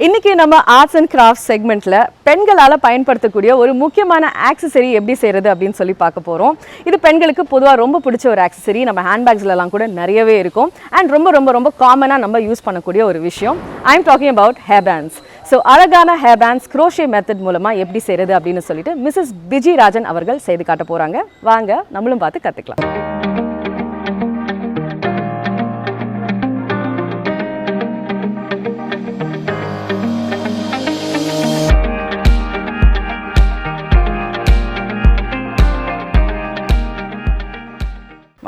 இன்னைக்கு நம்ம arts and craft செக்மெண்ட்ல பெண்களால் பயன்படுத்தக்கூடிய ஒரு முக்கியமான ஆக்சசரி எப்படி செய்யறது அப்படின்னு சொல்லி பார்க்க போறோம். இது பெண்களுக்கு பொதுவாக ரொம்ப பிடிச்ச ஒரு ஆக்சசரி. நம்ம ஹேண்ட்பேக்ஸ்லாம் கூட நிறையவே இருக்கும் அண்ட் ரொம்ப ரொம்ப ரொம்ப காமனாக நம்ம யூஸ் பண்ணக்கூடிய ஒரு விஷயம். I am talking about hair pants. So அழகான ஹேர் பேண்ட்ஸ் crochet மெத்தட் மூலமாக எப்படி செய்யறது அப்படின்னு சொல்லிட்டு மிஸ்ஸஸ் பிஜி ராஜன் அவர்கள் செய்து காட்ட போறாங்க. வாங்க நம்மளும் பார்த்து கற்றுக்கலாம்.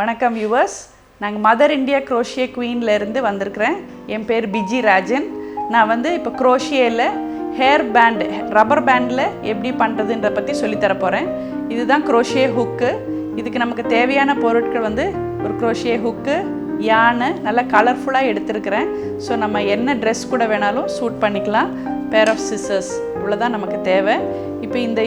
வணக்கம் வியூவர்ஸ், நாங்கள் மதர் இந்தியா crochet குவீனில் இருந்து வந்திருக்கிறேன். என் பேர் பிஜி ராஜன். நான் இப்போ crochetல ஹேர் பேண்டு, ரப்பர் பேண்டில் எப்படி பண்ணுறதுன்ற பற்றி சொல்லித்தர போகிறேன். இதுதான் crochet ஹுக்கு. இதுக்கு நமக்கு தேவையான பொருட்கள் ஒரு crochet ஹுக்கு, யானை நல்லா கலர்ஃபுல்லாக எடுத்துருக்கிறேன். ஸோ நம்ம என்ன ட்ரெஸ் கூட வேணாலும் சூட் பண்ணிக்கலாம். பேர் ஆஃப் சிசர்ஸ், இவ்வளோதான் நமக்கு தேவை. இப்போ இந்த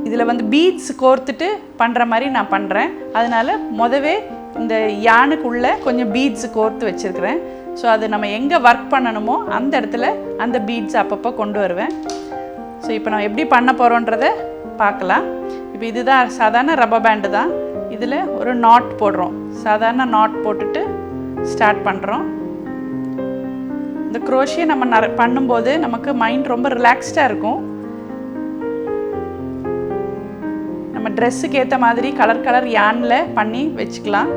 இதில் பீட்ஸ் கோர்த்துட்டு பண்ணுற மாதிரி நான் பண்ணுறேன். அதனால் முதவே இந்த யானுக்குள்ளே கொஞ்சம் பீட்ஸ் கோர்த்து வச்சுருக்கிறேன். ஸோ அது நம்ம எங்கே ஒர்க் பண்ணணுமோ அந்த இடத்துல அந்த பீட்ஸ் அப்பப்போ கொண்டு வருவேன். ஸோ இப்போ நம்ம எப்படி பண்ண போகிறோன்றதை பார்க்கலாம். இப்போ இதுதான் சாதாரண ரப்பர் பேண்டு தான். இதில் ஒரு நாட் போடுறோம். சாதாரண நாட் போட்டுட்டு ஸ்டார்ட் பண்ணுறோம். இந்த crochet நம்ம பண்ணும்போது நமக்கு மைண்ட் ரொம்ப ரிலாக்ஸ்டாக இருக்கும். நம்ம ட்ரெஸ்ஸுக்கு ஏற்ற மாதிரி கலர் யானில் பண்ணி வச்சுக்கலாம்.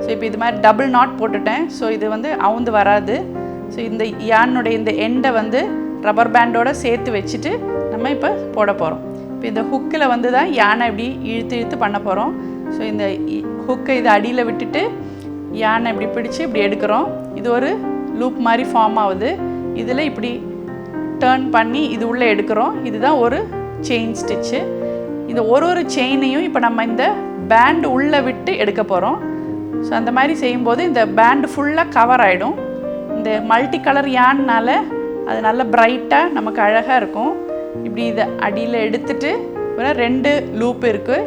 ஸோ இப்போ இது மாதிரி டபுள் நாட் போட்டுட்டேன். ஸோ இது அவுந்து வராது. ஸோ இந்த யானுடைய இந்த எண்டை ரப்பர் பேண்டோடு சேர்த்து வச்சுட்டு நம்ம இப்போ போட போகிறோம். இப்போ இந்த ஹுக்கில் தான் யானை இப்படி இழுத்து பண்ண போகிறோம். ஸோ இந்த ஹுக்கை இது அடியில் விட்டுட்டு யானை இப்படி பிடிச்சி இப்படி எடுக்கிறோம். இது ஒரு லூப் மாதிரி ஃபார்ம் ஆகுது. இதில் இப்படி டேர்ன் பண்ணி இது உள்ளே எடுக்கிறோம். இதுதான் ஒரு செயின் ஸ்டிச்சு. இந்த ஒரு செயினையும் இப்போ நம்ம இந்த பேண்டு உள்ளே விட்டு எடுக்க போகிறோம். ஸோ அந்த மாதிரி செய்யும்போது இந்த பேண்டு ஃபுல்லாக கவர் ஆகிடும். இந்த மல்டி கலர் யான்னால் அது நல்ல பிரைட்டாக நமக்கு அழகாக இருக்கும். இப்படி இதை அடியில் எடுத்துட்டு ரெண்டு லூப் இருக்குது.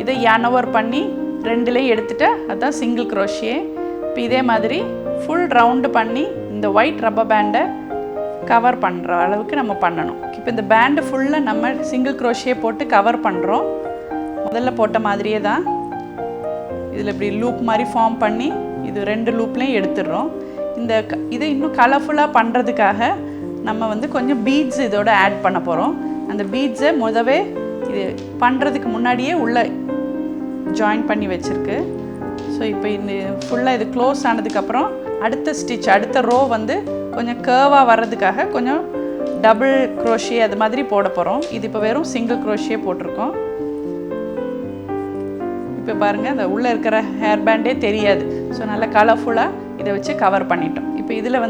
இதை யானோவர் பண்ணி ரெண்டுலேயும் எடுத்துகிட்டு அதுதான் சிங்கிள் crochet. இப்போ இதே மாதிரி ஃபுல் ரவுண்டு பண்ணி இந்த ஒயிட் ரப்பர் பேண்டை கவர் பண்ணுற அளவுக்கு நம்ம பண்ணணும். இப்போ இந்த பேண்டு ஃபுல்லாக நம்ம சிங்கிள் crochet போட்டு கவர் பண்ணுறோம். முதல்ல போட்ட மாதிரியே தான் இதில் இப்படி லூப் மாதிரி ஃபார்ம் பண்ணி இது ரெண்டு லூப்லேயும் எடுத்துடுறோம். இதை இன்னும் கலர்ஃபுல்லாக பண்ணுறதுக்காக நம்ம கொஞ்சம் பீட்ஸ் இதோட ஆட் பண்ண போகிறோம். அந்த பீட்ஸை முதவே இது பண்ணுறதுக்கு முன்னாடியே உள்ளே ஜாயின் பண்ணி வச்சுருக்கு. ஸோ இப்போ இந்த ஃபுல்லாக இது க்ளோஸ் ஆனதுக்கப்புறம் அடுத்த ஸ்டிச், அடுத்த ரோ கொஞ்சம் கேர்வாக வர்றதுக்காக கொஞ்சம் டபுள் crochet அது மாதிரி போட போகிறோம். இது இப்போ வெறும் சிங்கிள் crochet போட்டிருக்கோம். இப்போ பாருங்கள், அந்த உள்ளே இருக்கிற ஹேர் பேண்டே தெரியாது. ஸோ நல்லா கலர்ஃபுல்லாக இதை வச்சு கவர் பண்ணிட்டோம். இப்போ இதில்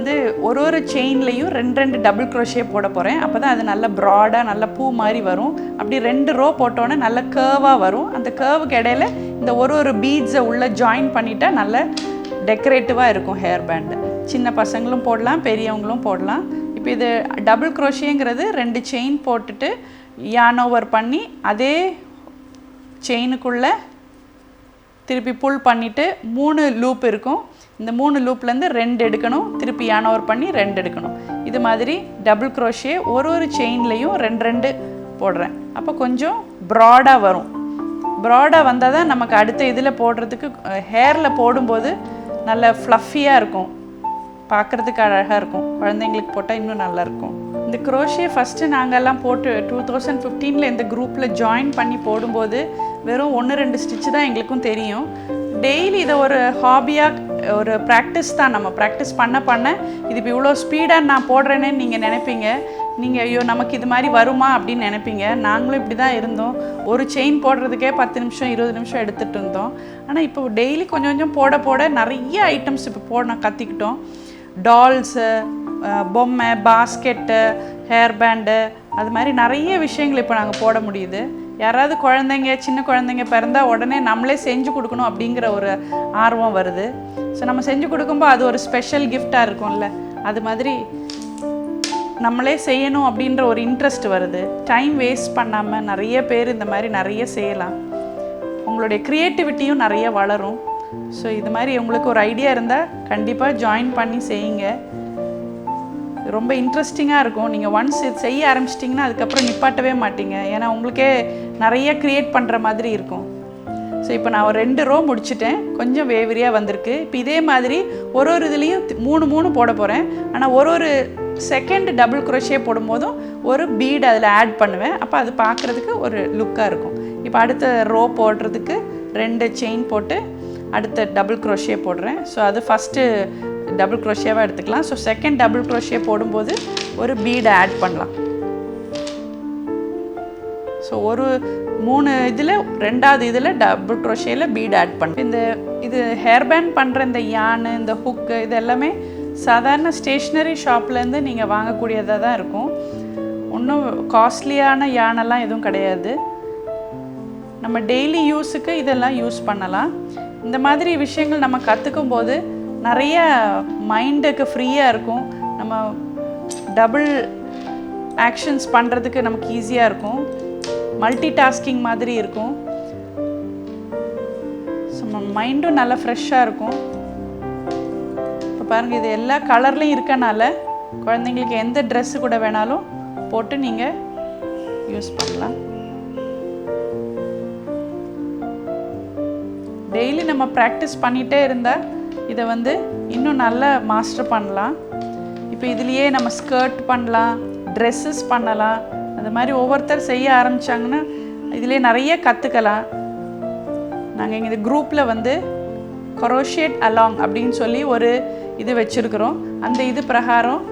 ஒரு செயின்லேயும் ரெண்டு டபுள் crochet போட போகிறேன். அப்போ தான் அது நல்ல ப்ராடாக நல்ல பூ மாதிரி வரும். அப்படி ரெண்டு ரோ போட்டோன்னே நல்ல கேர்வாக வரும். அந்த கேர்வுக்கு இடையில இந்த ஒரு பீட்ஸை உள்ளே ஜாயின் பண்ணிட்டா நல்ல டெக்கரேட்டிவாக இருக்கும் ஹேர் பேண்டு. சின்ன பசங்களும் போடலாம், பெரியவங்களும் போடலாம். இப்போ இது டபுள் crochetங்கிறது ரெண்டு செயின் போட்டுட்டு யானோவர் பண்ணி அதே செயினுக்குள்ளே திருப்பி புல் பண்ணிவிட்டு 3 லூப் இருக்கும். இந்த 3 லூப்லேருந்து 2 எடுக்கணும். திருப்பி யானோவர் பண்ணி 2 எடுக்கணும். இது மாதிரி டபுள் crochet ஒரு செயின்லேயும் 2 போடுறேன். அப்போ கொஞ்சம் ப்ராடாக வரும். ப்ராடாக வந்தால் தான் நமக்கு அடுத்த இதில் போடுறதுக்கு ஹேரில் போடும்போது நல்ல ஃப்ளஃபியாக இருக்கும், பார்க்குறதுக்கு அழகாக இருக்கும். குழந்தைங்களுக்கு போட்டால் இன்னும் நல்லாயிருக்கும். இந்த crochet ஃபஸ்ட்டு நாங்கள்லாம் போட்டு 2015 இந்த குரூப்பில் ஜாயின் பண்ணி போடும்போது வெறும் 1-2 ஸ்டிச்சு தான் எங்களுக்கும் தெரியும். டெய்லி இதை ஒரு ஹாபியாக ஒரு ப்ராக்டிஸ் தான். நம்ம ப்ராக்டிஸ் பண்ண இது இப்போ இவ்வளோ ஸ்பீடாக நான் போடுறேன்னு நீங்கள் நினைப்பீங்க. நீங்கள் ஐயோ நமக்கு இது மாதிரி வருமா அப்படின்னு நினைப்பீங்க. நாங்களும் இப்படி தான் இருந்தோம். ஒரு செயின் போடுறதுக்கே 10 நிமிஷம் 20 நிமிஷம் எடுத்துகிட்டு இருந்தோம். ஆனால் இப்போ டெய்லி கொஞ்சம் போட நிறைய ஐட்டம்ஸ் இப்போ போட கற்றுக்கிட்டோம். டால்ஸு, பொம்மை, பாஸ்கெட்டு, ஹேர் பேண்டு, அது மாதிரி நிறைய விஷயங்கள் இப்போ நாங்கள் போட முடியுது. யாராவது சின்ன குழந்தைங்க பிறந்தால் உடனே நம்மளே செஞ்சு கொடுக்கணும் அப்படிங்கிற ஒரு ஆர்வம் வருது. ஸோ நம்ம செஞ்சு கொடுக்கும்போது அது ஒரு ஸ்பெஷல் கிஃப்டாக இருக்கும்ல, அது மாதிரி நம்மளே செய்யணும் அப்படின்ற ஒரு இன்ட்ரெஸ்ட் வருது. டைம் வேஸ்ட் பண்ணாமல் நிறைய பேர் இந்த மாதிரி நிறைய செய்யலாம். உங்களுடைய க்ரியேட்டிவிட்டியும் நிறைய வளரும். ஸோ இது மாதிரி உங்களுக்கு ஒரு ஐடியா இருந்தால் கண்டிப்பாக ஜாயின் பண்ணி செய்யுங்க. ரொம்ப இன்ட்ரெஸ்டிங்காக இருக்கும். நீங்கள் ஒன்ஸ் இது செய்ய ஆரம்பிச்சிட்டிங்கன்னா அதுக்கப்புறம் நிப்பாட்டவே மாட்டீங்க. ஏன்னா உங்களுக்கே நிறைய க்ரியேட் பண்ணுற மாதிரி இருக்கும். ஸோ இப்போ நான் ஒரு 2 ரோ முடிச்சுட்டேன். கொஞ்சம் வேவரியாக வந்திருக்கு. இப்போ இதே மாதிரி ஒரு இதுலேயும் 3 போட போகிறேன். ஆனால் ஒரு செகண்ட் டபுள் குரோஷே போடும்போதும் ஒரு பீட் அதில் ஆட் பண்ணுவேன். அப்போ அது பார்க்குறதுக்கு ஒரு லுக்காக இருக்கும். இப்போ அடுத்த ரோ போடுறதுக்கு 2 செயின் போட்டு அடுத்த டபுள் குரோஷே போடுறேன். ஸோ அது ஃபஸ்ட்டு டபுள் குரோஷேவாக எடுத்துக்கலாம். ஸோ செகண்ட் டபுள் குரோஷே போடும்போது ஒரு பீடை ஆட் பண்ணலாம். ஸோ ஒரு 3 இதில் 2வது இதில் டபுள் குரோஷேயில் பீட் ஆட் பண்ணுறேன். இது ஹேர் பேண்ட் பண்ணுற இந்த யானு, இந்த ஹுக்கு, இது எல்லாமே சாதாரண ஸ்டேஷ்னரி ஷாப்லேருந்து நீங்கள் வாங்கக்கூடியதாக தான் இருக்கும். ஒன்றும் காஸ்ட்லியான யானெல்லாம் எதுவும் கிடையாது. நம்ம டெய்லி யூஸுக்கு இதெல்லாம் யூஸ் பண்ணலாம். இந்த மாதிரி விஷயங்கள் நம்ம கற்றுக்கும் போது நிறைய மைண்டுக்கு ஃப்ரீயாக இருக்கும். நம்ம டபுள் ஆக்ஷன்ஸ் பண்ணுறதுக்கு நமக்கு ஈஸியாக இருக்கும். மல்டி டாஸ்கிங் மாதிரி இருக்கும். ஸோ மைண்டும் நல்லா ஃப்ரெஷ்ஷாக இருக்கும். இப்போ பாருங்கள், இது எல்லா கலர்லேயும் இருக்கனால குழந்தைங்களுக்கு எந்த ட்ரெஸ்ஸு கூட வேணாலும் போட்டு நீங்கள் யூஸ் பண்ணலாம். டெய்லி நம்ம ப்ராக்டிஸ் பண்ணிகிட்டே இருந்தால் இதை வந்து இன்னும் நல்லா மாஸ்டர் பண்ணலாம். இப்போ இதுலேயே நம்ம ஸ்கர்ட் பண்ணலாம், ட்ரெஸ்ஸஸ் பண்ணலாம். அது மாதிரி ஒவ்வொருத்தர் செய்ய ஆரம்பித்தாங்கன்னா இதுலேயே நிறைய கற்றுக்கலாம். நாங்கள் எங்கள் இந்த குரூப்பில் வந்து crochet along அப்படின்னு சொல்லி ஒரு இது வச்சுருக்குறோம். அந்த இது பிரகாரம்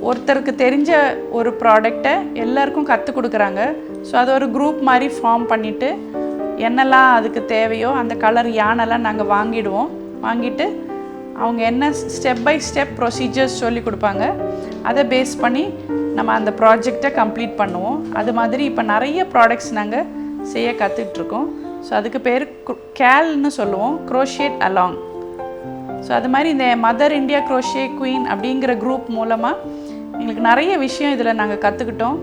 ஒருத்தருக்கு தெரிஞ்ச ஒரு ப்ராடக்டை எல்லாருக்கும் கற்றுக் கொடுக்குறாங்க. ஸோ அது ஒரு குரூப் மாதிரி ஃபார்ம் பண்ணிவிட்டு என்னெல்லாம் அதுக்கு தேவையோ அந்த கலர் யானெல்லாம் நாங்கள் வாங்கிட்டு அவங்க என்ன ஸ்டெப் பை ஸ்டெப் ப்ரொசீஜர்ஸ் சொல்லி கொடுப்பாங்க. அதை பேஸ் பண்ணி நம்ம அந்த ப்ராஜெக்டை கம்ப்ளீட் பண்ணுவோம். அது மாதிரி இப்போ நிறைய ப்ராடக்ட்ஸ் நாங்கள் செய்ய கற்றுட்ருக்கோம். ஸோ அதுக்கு பேர் கேல்னு சொல்லுவோம், crochet along. ஸோ அது மாதிரி இந்த மதர் இந்தியா crochet குயின் அப்படிங்கிற குரூப் மூலமாக எங்களுக்கு நிறைய விஷயம் இதில் நாங்கள் கற்றுக்கிட்டோம்.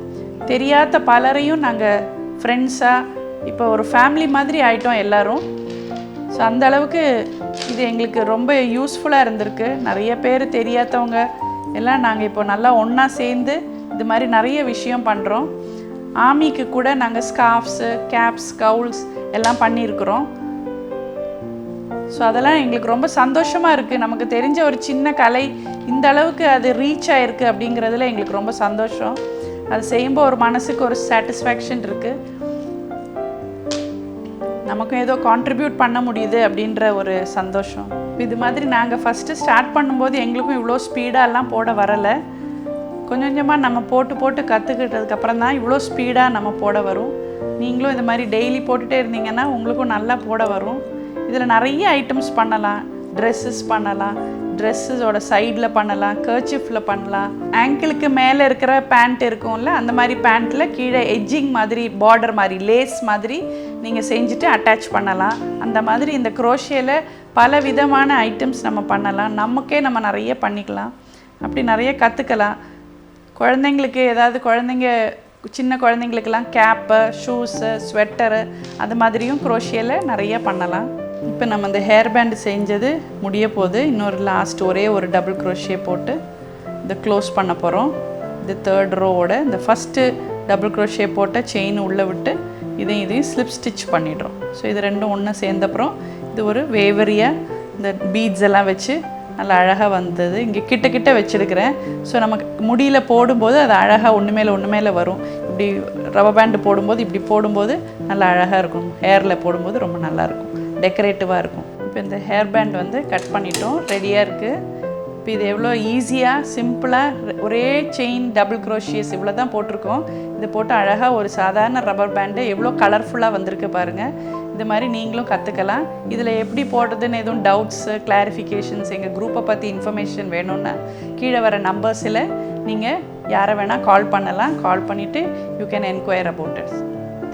தெரியாத பலரையும் நாங்கள் ஃப்ரெண்ட்ஸாக இப்போ ஒரு ஃபேமிலி மாதிரி ஆகிட்டோம் எல்லோரும். ஸோ அந்த அளவுக்கு இது எங்களுக்கு ரொம்ப யூஸ்ஃபுல்லாக இருந்திருக்கு. நிறைய பேர் தெரியாதவங்க எல்லாம் நாங்கள் இப்போ நல்லா ஒன்றா சேர்ந்து இது மாதிரி நிறைய விஷயம் பண்ணுறோம். ஆமிக்கு கூட நாங்கள் ஸ்கார்ஃப்ஸு, கேப்ஸ், கவுல்ஸ் எல்லாம் பண்ணியிருக்கிறோம். ஸோ அதெல்லாம் எங்களுக்கு ரொம்ப சந்தோஷமாக இருக்குது. நமக்கு தெரிஞ்ச ஒரு சின்ன கலை இந்த அளவுக்கு அது ரீச் ஆகிருக்கு அப்படிங்கிறதுல எங்களுக்கு ரொம்ப சந்தோஷம். அது செய்யும்போது ஒரு மனசுக்கு ஒரு சாட்டிஸ்ஃபேக்ஷன் இருக்குது. நமக்கும் ஏதோ கான்ட்ரிபியூட் பண்ண முடியுது அப்படின்ற ஒரு சந்தோஷம். இது மாதிரி நாங்கள் ஃபஸ்ட்டு ஸ்டார்ட் பண்ணும்போது எங்களுக்கும் இவ்வளோ ஸ்பீடாலாம் போட வரலை. கொஞ்சம் கொஞ்சமாக நம்ம போட்டு கற்றுக்கிட்டதுக்கப்புறம் தான் இவ்வளோ ஸ்பீடாக நம்ம போட வரும். நீங்களும் இது மாதிரி டெய்லி போட்டுகிட்டே இருந்தீங்கன்னா உங்களுக்கும் நல்லா போட வரும். இதில் நிறைய ஐட்டம்ஸ் பண்ணலாம். ட்ரெஸ்ஸஸ் பண்ணலாம், ட்ரெஸ்ஸஸோட சைடில் பண்ணலாம், கர்ச்சிஃபில் பண்ணலாம். ஆங்கிளுக்கு மேலே இருக்கிற பேண்ட் இருக்கும்ல, அந்த மாதிரி பேண்ட்டில் கீழே எட்ஜிங் மாதிரி, பார்டர் மாதிரி, லேஸ் மாதிரி நீங்கள் செஞ்சுட்டு அட்டாச் பண்ணலாம். அந்த மாதிரி இந்த குரோஷேயில் பல விதமான ஐட்டம்ஸ் நம்ம பண்ணலாம். நமக்கே நம்ம நிறைய பண்ணிக்கலாம். அப்படி நிறைய கற்றுக்கலாம். குழந்தைங்களுக்கு ஏதாவது சின்ன குழந்தைங்களுக்கெல்லாம் கேப்பு, ஷூஸு, ஸ்வெட்டரு அது மாதிரியும் குரோஷேயில் நிறைய பண்ணலாம். இப்போ நம்ம இந்த ஹேர் பேண்டு செஞ்சது முடிய போகுது. இன்னொரு லாஸ்ட் ஒரே ஒரு டபுள் குரோஷே போட்டு இதை க்ளோஸ் பண்ண போகிறோம். இது 3rd ரோவோட இந்த ஃபஸ்ட்டு டபுள் குரோஷே போட்ட செயின் உள்ளே விட்டு இதையும் ஸ்லிப் ஸ்டிச் பண்ணிடுறோம். ஸோ இது ரெண்டும் ஒன்று சேர்ந்தப்புறம் இது ஒரு வேவரியாக இந்த பீட்ஸ் எல்லாம் வச்சு நல்லா அழகாக வந்தது. இங்கே கிட்ட வச்சுருக்கிறேன். ஸோ நமக்கு முடியில் போடும்போது அது அழகாக ஒன்று மேலே வரும். இப்படி ரப்பர் பேண்டு போடும்போது இப்படி போடும்போது நல்லா அழகாக இருக்கும். ஹேரில் போடும்போது ரொம்ப நல்லாயிருக்கும், டெக்கரேட்டிவாக இருக்கும். இப்போ இந்த ஹேர் பேண்ட் வந்து கட் பண்ணிட்டோம், ரெடியாக இருக்குது. இப்போ இது எவ்வளோ ஈஸியாக சிம்பிளாக ஒரே செயின் டபுள் குரோஷியஸ் இவ்வளோ தான் போட்டிருக்கோம். இதை போட்டு அழகாக ஒரு சாதாரண ரப்பர் பேண்டு எவ்வளோ கலர்ஃபுல்லாக வந்திருக்கு பாருங்கள். இது மாதிரி நீங்களும் கற்றுக்கலாம். இதில் எப்படி போடுறதுன்னு எதுவும் டவுட்ஸு, கிளாரிஃபிகேஷன்ஸ், எங்கள் குரூப்பை பற்றி இன்ஃபர்மேஷன் வேணும்னா கீழே வர நம்பர்ஸில் நீங்கள் யாரை வேணால் கால் பண்ணலாம். கால் பண்ணிவிட்டு you can enquire about it.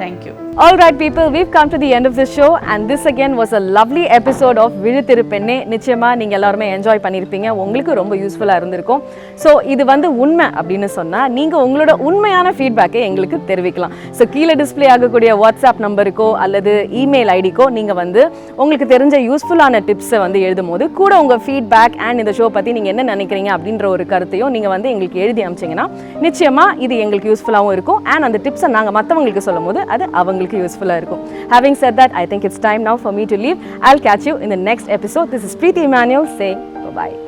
Thank you. All right people, we've come to the end of this show and this again was a lovely episode of Vizhithiru Penne. நிச்சயமா நீங்க எல்லாரும் என்ஜாய் பண்ணிருப்பீங்க, உங்களுக்கு ரொம்ப யூஸ்ஃபுல்லா இருந்திருக்கும். ஸோ இது வந்து உண்மை அப்படின்னு சொன்னா நீங்க உங்களோட உண்மையான ஃபீட்பேக்கை எங்களுக்கு தெரிவிக்கலாம். ஸோ கீழே டிஸ்பிளே ஆகக்கூடிய வாட்ஸ்அப் நம்பருக்கோ அல்லது இமெயில் ஐடிக்கோ நீங்க வந்து உங்களுக்கு தெரிஞ்ச யூஸ்ஃபுல்லான டிப்ஸை வந்து எழுதும் போது கூட உங்க ஃபீட்பேக் அண்ட் இந்த ஷோ பத்தி நீங்க என்ன நினைக்கிறீங்க அப்படின்ற ஒரு கருத்தையும் நீங்க வந்து எங்களுக்கு எழுதி அனுப்பிச்சிங்கன்னா நிச்சயமா இது எங்களுக்கு யூஸ்ஃபுல்லாகவும் இருக்கும் அண்ட் அந்த டிப்ஸை நாங்க மற்றவங்களுக்கு சொல்லும் போது அது அவங்களுக்கு useful-ஆ இருக்கும். Having said that, I think it's time now for me to leave. I'll catch you in the next episode. This is Preeti Emmanuel saying bye-bye.